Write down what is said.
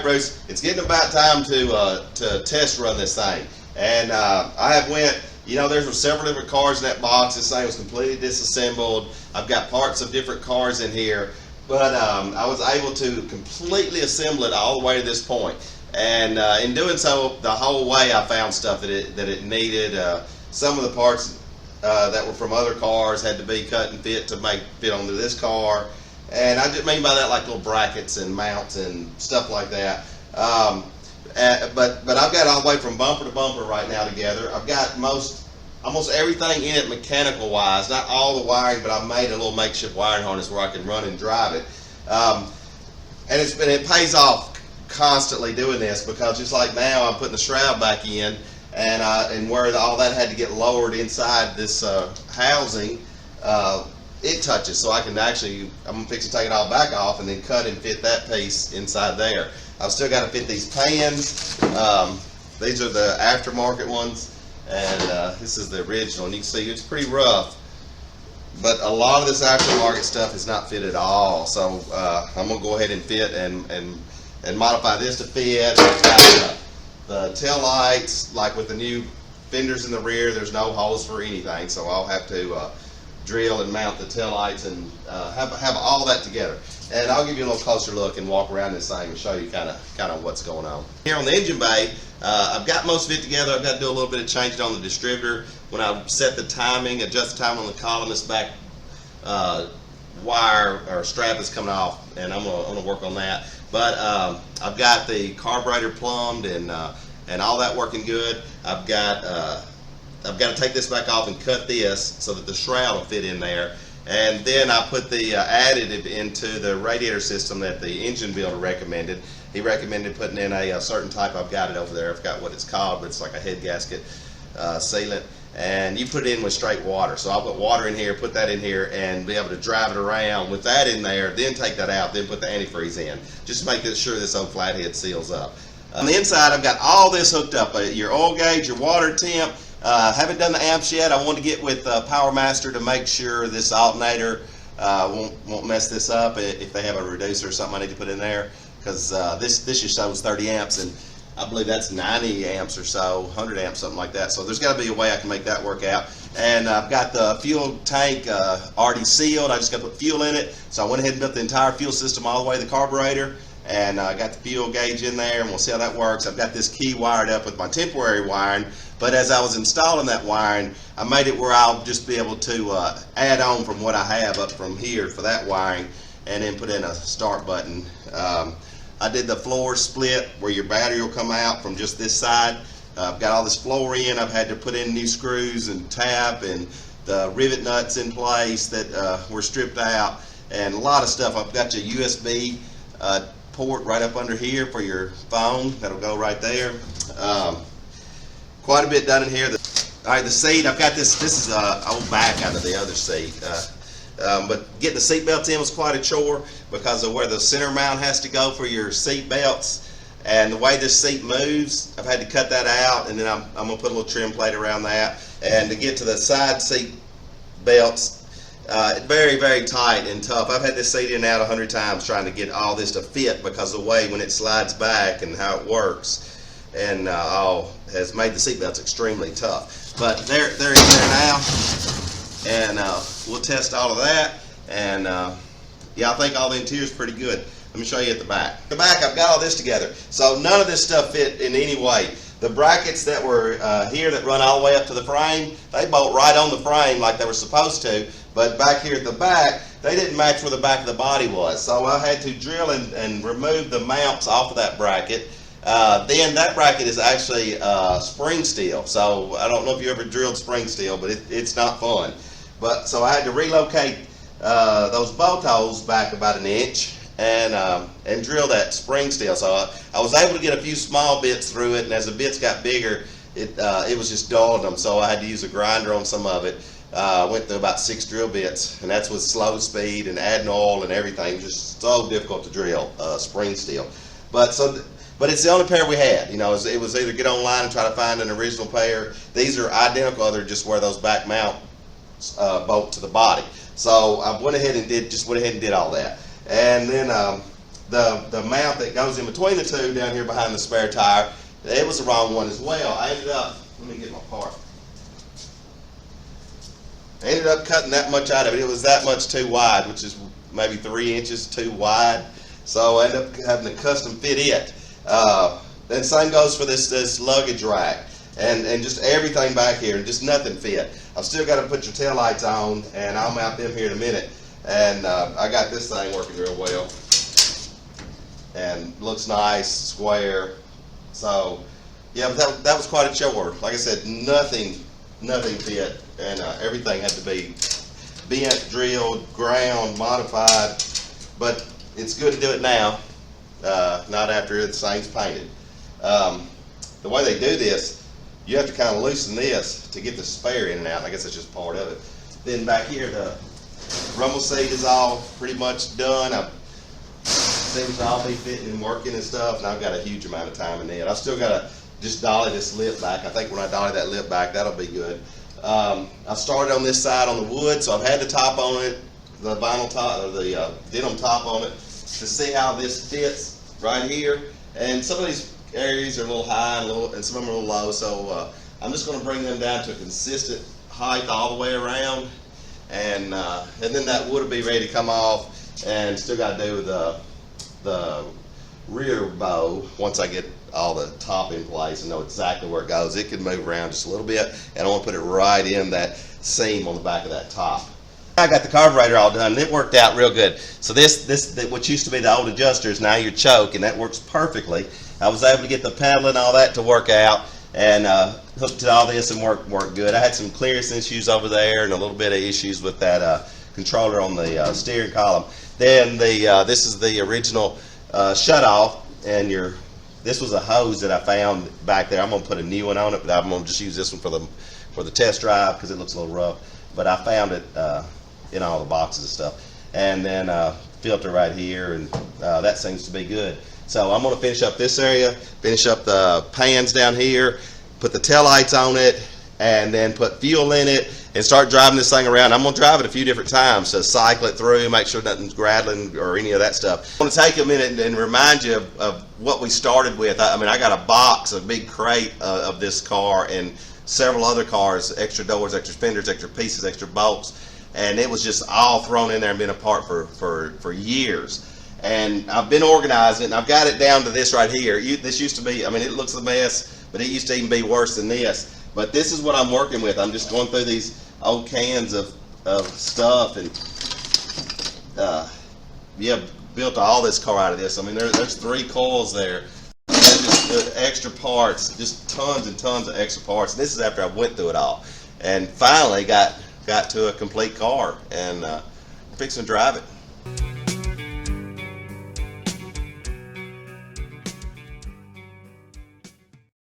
Bruce, it's getting about time to test run this thing. And I have went, you know, there's several different cars in that box. This thing was completely disassembled. I've got parts of different cars in here, but I was able to completely assemble it all the way to this point. And in doing so, the whole way I found stuff that it needed. Some of the parts that were from other cars had to be cut and fit to make fit onto this car. And I just mean by that like little brackets and mounts and stuff like that. But I've got all the way from bumper to bumper right now together. I've got almost everything in it mechanical wise, not all the wiring, but I've made a little makeshift wiring harness where I can run and drive it. And it pays off constantly doing this, because just like now I'm putting the shroud back in, and where all that had to get lowered inside this housing, it touches, so I can actually, I'm gonna fix to take it all back off and then cut and fit that piece inside there. I've still got to fit these pans. These are the aftermarket ones, and this is the original, and you can see it's pretty rough, but a lot of this aftermarket stuff is not fit at all. So I'm gonna go ahead and fit and modify this to fit. It's got the tail lights, like with the new fenders in the rear, there's no holes for anything, so I'll have to drill and mount the tail lights and have all that together. And I'll give you a little closer look and walk around this thing and show you kind of what's going on. Here on the engine bay, I've got most of it together. I've got to do a little bit of changing on the distributor. When I set the timing, adjust the timing on the column, this back wire or strap is coming off, and I'm gonna work on that. But I've got the carburetor plumbed and all that working good. I've got to take this back off and cut this so that the shroud will fit in there. And then I put the additive into the radiator system that the engine builder recommended. He recommended putting in a certain type. I've got it over there. I forgot what it's called, but it's like a head gasket sealant. And you put it in with straight water. So I'll put water in here, put that in here, and be able to drive it around with that in there, then take that out, then put the antifreeze in. Just to make sure this old flathead seals up. On the inside, I've got all this hooked up. Your oil gauge, your water temp. Haven't done the amps yet. I want to get with PowerMaster to make sure this alternator won't mess this up. If they have a reducer or something I need to put in there, because this just shows 30 amps, and I believe that's 90 amps or so, 100 amps, something like that. So there's got to be a way I can make that work out. And I've got the fuel tank already sealed. I just got to put fuel in it. So I went ahead and built the entire fuel system all the way to the carburetor. And I got the fuel gauge in there, and we'll see how that works. I've got this key wired up with my temporary wiring, but as I was installing that wiring, I made it where I'll just be able to add on from what I have up from here for that wiring, and then put in a start button. I did the floor split where your battery will come out from just this side. I've got all this floor in. I've had to put in new screws and tap and the rivet nuts in place that were stripped out, and a lot of stuff. I've got your USB port right up under here for your phone. That'll go right there. Quite a bit done in here. All right, the seat, I've got this is old back out of the other seat. But getting the seat belts in was quite a chore because of where the center mount has to go for your seat belts. And the way this seat moves, I've had to cut that out, and then I'm going to put a little trim plate around that. And to get to the side seat belts, very, very tight and tough. I've had this seat in and out 100 times trying to get all this to fit because of the way when it slides back and how it works. And has made the seat belts extremely tough. But they're in there now, and we'll test all of that. And yeah, I think all the interior is pretty good. Let me show you at the back. The back, I've got all this together. So none of this stuff fit in any way. The brackets that were here that run all the way up to the frame, they bolt right on the frame like they were supposed to. But back here at the back, they didn't match where the back of the body was. So I had to drill and remove the mounts off of that bracket. Then that bracket is actually spring steel. So I don't know if you ever drilled spring steel, but it's not fun. But so I had to relocate those bolt holes back about an inch and drill that spring steel. So I was able to get a few small bits through it, and as the bits got bigger, it was just dulling them. So I had to use a grinder on some of it. Went through about 6 drill bits, and that's with slow speed and adding oil and everything. It was just so difficult to drill spring steel. But it's the only pair we had. You know, it was either get online and try to find an original pair. These are identical. They're just where those back mounts bolt to the body. So I went ahead and did all that. And then the mount that goes in between the two down here behind the spare tire, it was the wrong one as well. I ended up, let me get my part. I ended up cutting that much out of it. It was that much too wide, which is maybe 3 inches too wide. So I ended up having to custom fit it. Then same goes for this luggage rack and just everything back here. Just nothing fit. I've still got to put your tail lights on, and I'll mount them here in a minute. And I got this thing working real well, and looks nice, square. So yeah, but that was quite a chore. Like I said, nothing fit, and everything had to be bent, drilled, ground, modified. But it's good to do it now, not after the thing's painted. The way they do this, you have to kind of loosen this to get the spare in and out. I guess that's just part of it. Then back here, the rumble seat is all pretty much done. Seems to all be fitting and working and stuff, and I've got a huge amount of time in it. I've still got to just dolly this lip back. I think when I dolly that lip back, that'll be good. I started on this side on the wood, so I've had the top on it, the vinyl top, or the denim top on it, to see how this fits right here. And some of these areas are a little high and some of them are a little low, so I'm just going to bring them down to a consistent height all the way around, and then that wood will be ready to come off. And still got to do the rear bow once I get all the top in place and know exactly where it goes. It can move around just a little bit, and I want to put it right in that seam on the back of that top. I got the carburetor all done, and it worked out real good. So this what used to be the old adjuster is now your choke, and that works perfectly. I was able to get the pedal and all that to work out, and hooked to all this and worked good. I had some clearance issues over there and a little bit of issues with that controller on the steering column. Then this is the original shutoff, and this was a hose that I found back there. I'm gonna put a new one on it, but I'm gonna just use this one for the test drive because it looks a little rough. But I found it in all the boxes and stuff. And then filter right here, and that seems to be good. So I'm gonna finish up this area, finish up the pans down here, put the taillights on it, and then put fuel in it, and start driving this thing around. I'm going to drive it a few different times to cycle it through, make sure nothing's rattling or any of that stuff. I want to take a minute and remind you of what we started with. I mean, I got a box, a big crate of this car and several other cars, extra doors, extra fenders, extra pieces, extra bolts, and it was just all thrown in there and been apart for years. And I've been organizing it, and I've got it down to this right here. This used to be, I mean, it looks a mess, but it used to even be worse than this. But this is what I'm working with. I'm just going through these old cans of stuff, and yeah, built all this car out of this. I mean, there's 3 coils there, and just extra parts, just tons and tons of extra parts. And this is after I went through it all, and finally got to a complete car, and fixing to drive it.